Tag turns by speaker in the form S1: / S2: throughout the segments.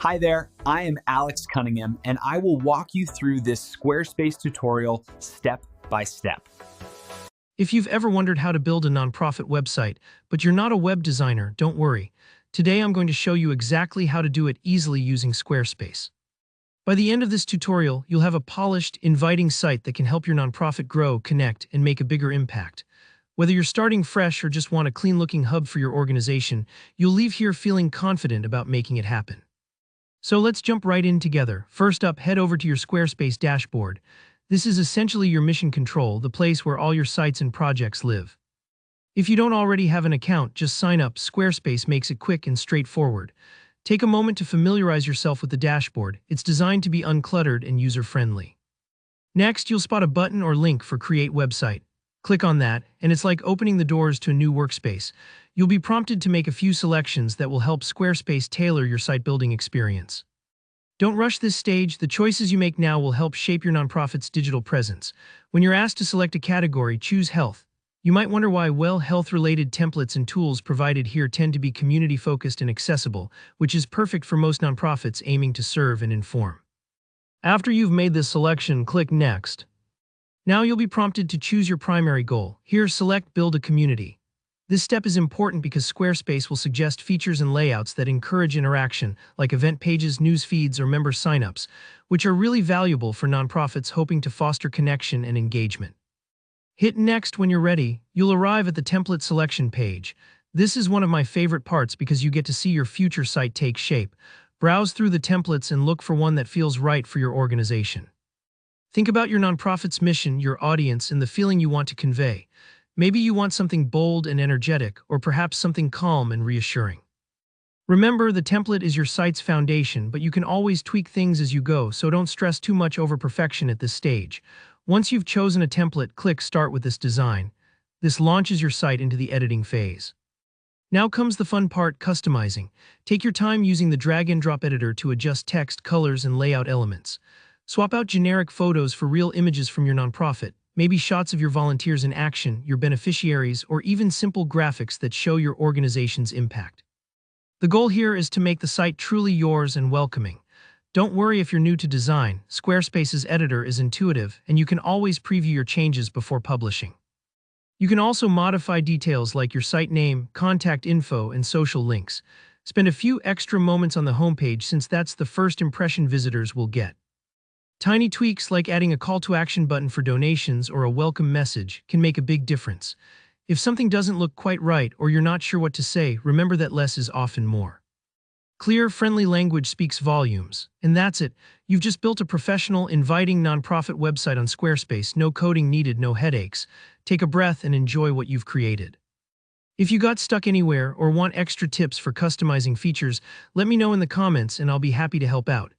S1: Hi there, I am Alex Cunningham, and I will walk you through this Squarespace tutorial step by step.
S2: If you've ever wondered how to build a nonprofit website, but you're not a web designer, don't worry. Today I'm going to show you exactly how to do it easily using Squarespace. By the end of this tutorial, you'll have a polished, inviting site that can help your nonprofit grow, connect, and make a bigger impact. Whether you're starting fresh or just want a clean-looking hub for your organization, you'll leave here feeling confident about making it happen. So let's jump right in together. First up, head over to your Squarespace dashboard. This is essentially your mission control, the place where all your sites and projects live. If you don't already have an account, just sign up. Squarespace makes it quick and straightforward. Take a moment to familiarize yourself with the dashboard. It's designed to be uncluttered and user-friendly. Next, you'll spot a button or link for Create Website. Click on that, and it's like opening the doors to a new workspace. You'll be prompted to make a few selections that will help Squarespace tailor your site building experience. Don't rush this stage. The choices you make now will help shape your nonprofit's digital presence. When you're asked to select a category, choose health. You might wonder why. Well, health-related templates and tools provided here tend to be community-focused and accessible, which is perfect for most nonprofits aiming to serve and inform. After you've made this selection, click Next. Now you'll be prompted to choose your primary goal. Here, select Build a Community. This step is important because Squarespace will suggest features and layouts that encourage interaction, like event pages, news feeds, or member signups, which are really valuable for nonprofits hoping to foster connection and engagement. Hit Next when you're ready. You'll arrive at the template selection page. This is one of my favorite parts because you get to see your future site take shape. Browse through the templates and look for one that feels right for your organization. Think about your nonprofit's mission, your audience, and the feeling you want to convey. Maybe you want something bold and energetic, or perhaps something calm and reassuring. Remember, the template is your site's foundation, but you can always tweak things as you go, so don't stress too much over perfection at this stage. Once you've chosen a template, click Start with this design. This launches your site into the editing phase. Now comes the fun part, customizing. Take your time using the drag-and-drop editor to adjust text, colors, and layout elements. Swap out generic photos for real images from your nonprofit, maybe shots of your volunteers in action, your beneficiaries, or even simple graphics that show your organization's impact. The goal here is to make the site truly yours and welcoming. Don't worry if you're new to design. Squarespace's editor is intuitive, and you can always preview your changes before publishing. You can also modify details like your site name, contact info, and social links. Spend a few extra moments on the homepage since that's the first impression visitors will get. Tiny tweaks like adding a call to action button for donations or a welcome message can make a big difference. If something doesn't look quite right or you're not sure what to say, remember that less is often more. Clear, friendly language speaks volumes. And that's it. You've just built a professional, inviting nonprofit website on Squarespace. No coding needed, no headaches. Take a breath and enjoy what you've created. If you got stuck anywhere or want extra tips for customizing features, let me know in the comments and I'll be happy to help out.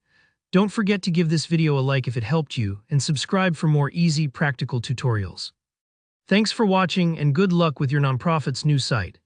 S2: Don't forget to give this video a like if it helped you, and subscribe for more easy, practical tutorials. Thanks for watching, and good luck with your nonprofit's new site.